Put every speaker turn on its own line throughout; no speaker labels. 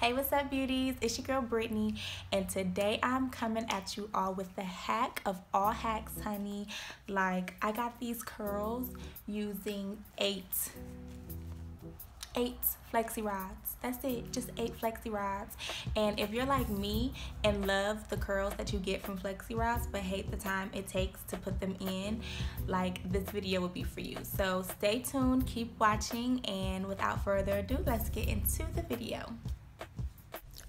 Hey, what's up, beauties? It's your girl Brittany, and today I'm coming at you all with the hack of all hacks, honey. Like, I got these curls using eight flexi rods. That's it, just 8 flexi rods. And if you're like me and love the curls that you get from flexi rods but hate the time it takes to put them in, like, this video will be for you. So stay tuned, keep watching, and without further ado, let's get into the video.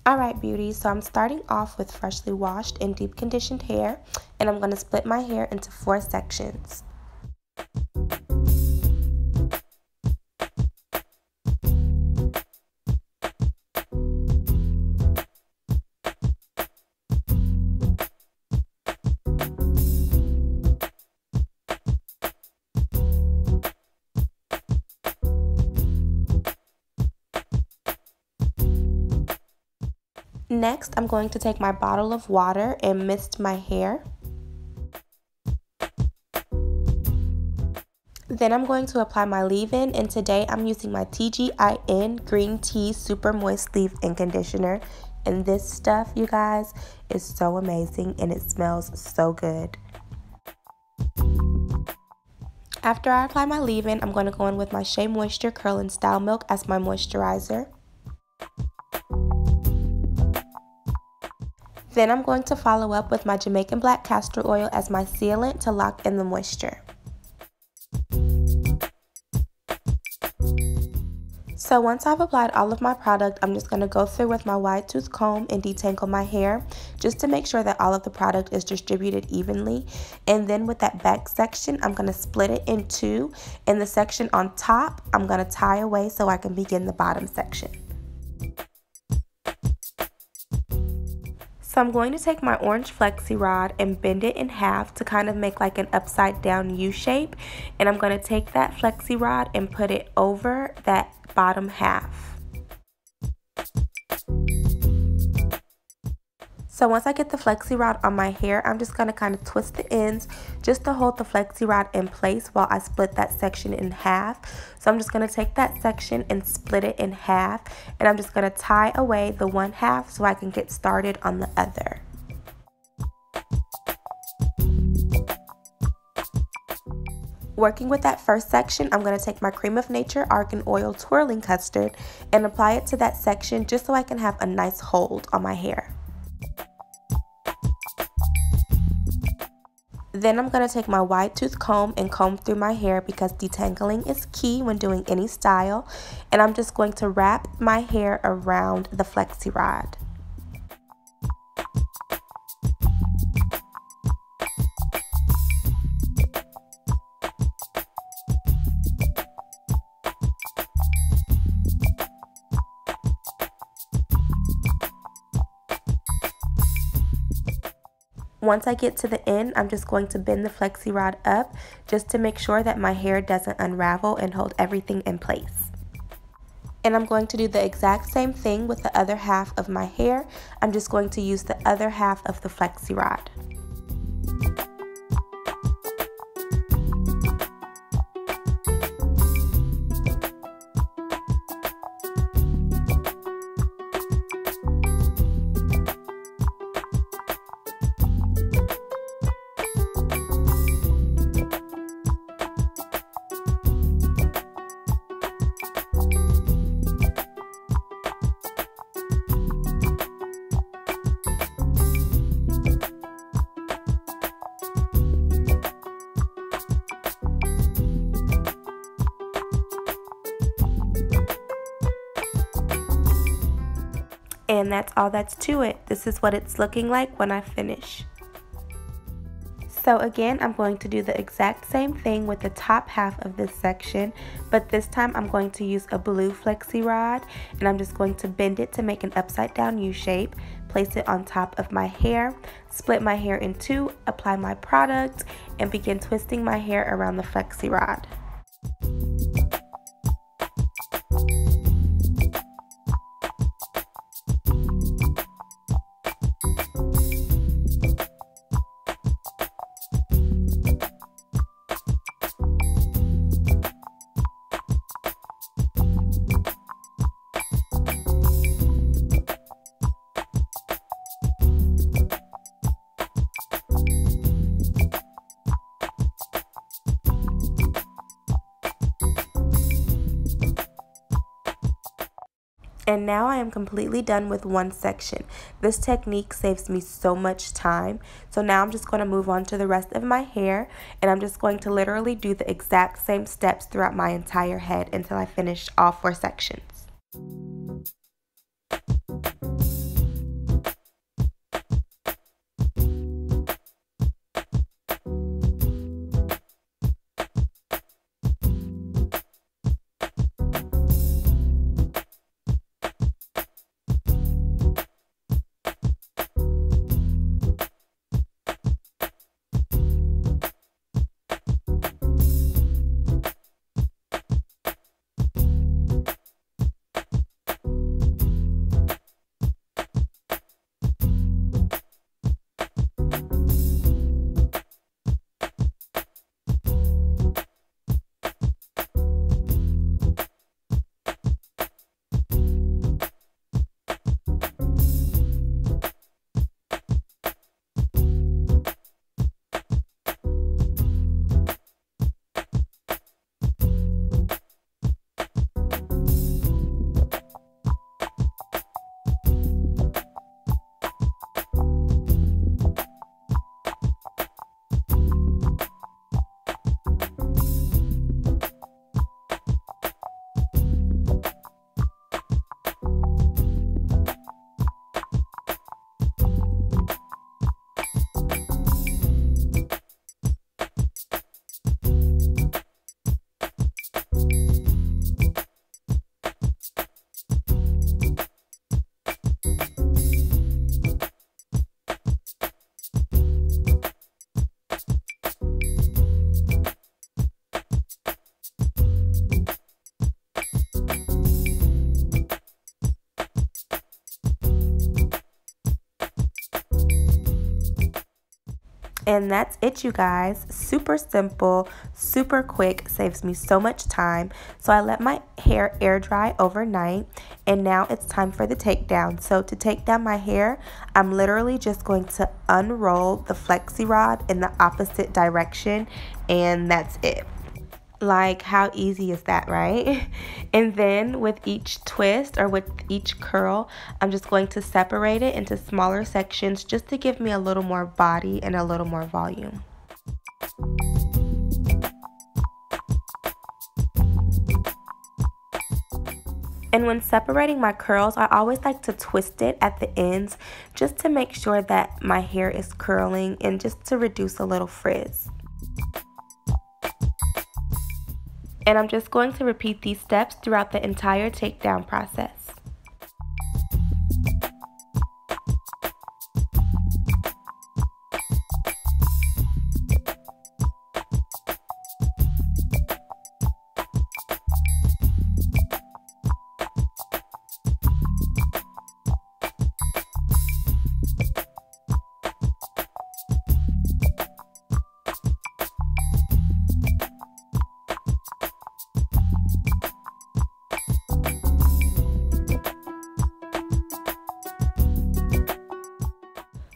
Alright, beauties, so I'm starting off with freshly washed and deep conditioned hair, and I'm going to split my hair into 4 sections. Next, I'm going to take my bottle of water and mist my hair. Then I'm going to apply my leave-in, and today I'm using my TGIN Green Tea Super Moist Leave-In Conditioner. And this stuff, you guys, is so amazing and it smells so good. After I apply my leave-in, I'm going to go in with my Shea Moisture Curl and Style Milk as my moisturizer. Then I'm going to follow up with my Jamaican black castor oil as my sealant to lock in the moisture. So once I've applied all of my product, I'm just going to go through with my wide tooth comb and detangle my hair just to make sure that all of the product is distributed evenly. And then with that back section, I'm going to split it in 2. And the section on top, I'm going to tie away so I can begin the bottom section. So I'm going to take my orange flexi rod and bend it in half to kind of make like an upside down U shape. And I'm going to take that flexi rod and put it over that bottom half. So once I get the flexi rod on my hair, I'm just going to kind of twist the ends just to hold the flexi rod in place while I split that section in half. So I'm just going to take that section and split it in half, and I'm just going to tie away the one half so I can get started on the other. Working with that first section, I'm going to take my Cream of Nature Argan Oil Twirling Custard and apply it to that section just so I can have a nice hold on my hair. Then I'm going to take my wide tooth comb and comb through my hair because detangling is key when doing any style. And I'm just going to wrap my hair around the flexi rod. Once I get to the end, I'm just going to bend the flexi rod up just to make sure that my hair doesn't unravel and hold everything in place. And I'm going to do the exact same thing with the other half of my hair. I'm just going to use the other half of the flexi rod. And that's all that's to it. This is what it's looking like when I finish. So again, I'm going to do the exact same thing with the top half of this section, but this time I'm going to use a blue flexi rod, and I'm just going to bend it to make an upside down U shape, place it on top of my hair, split my hair in 2, apply my product, and begin twisting my hair around the flexi rod. And now I am completely done with one section. This technique saves me so much time. So now I'm just going to move on to the rest of my hair, and I'm just going to literally do the exact same steps throughout my entire head until I finish all 4 sections. And that's it, you guys. Super simple, super quick, saves me so much time. So I let my hair air dry overnight, and now it's time for the takedown. So to take down my hair, I'm literally just going to unroll the flexi rod in the opposite direction, and that's it. Like, how easy is that, right? And then with each twist or with each curl, I'm just going to separate it into smaller sections just to give me a little more body and a little more volume. And when separating my curls, I always like to twist it at the ends just to make sure that my hair is curling and just to reduce a little frizz. And I'm just going to repeat these steps throughout the entire takedown process.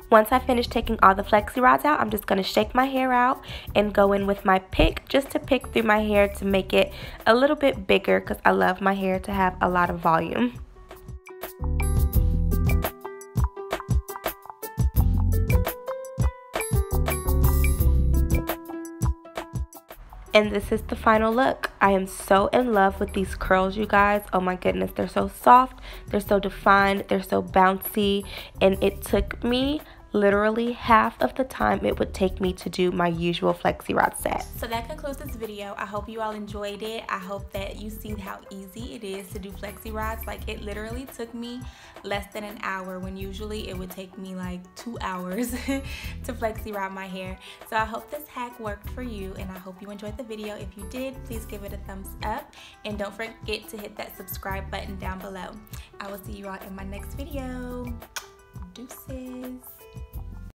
Once I finish taking all the flexi rods out, I'm just going to shake my hair out and go in with my pick just to pick through my hair to make it a little bit bigger because I love my hair to have a lot of volume. And this is the final look. I am so in love with these curls, you guys. Oh my goodness, they're so soft, they're so defined, they're so bouncy, and it took me literally half of the time it would take me to do my usual flexi rod set.
So that concludes this video. I hope you all enjoyed it. I hope that you see how easy it is to do flexi rods. Like, it literally took me less than an hour when usually it would take me like 2 hours to flexi rod my hair. So I hope this hack worked for you, and I hope you enjoyed the video. If you did, please give it a thumbs up, and don't forget to hit that subscribe button down below. I will see you all in my next video. Deuces.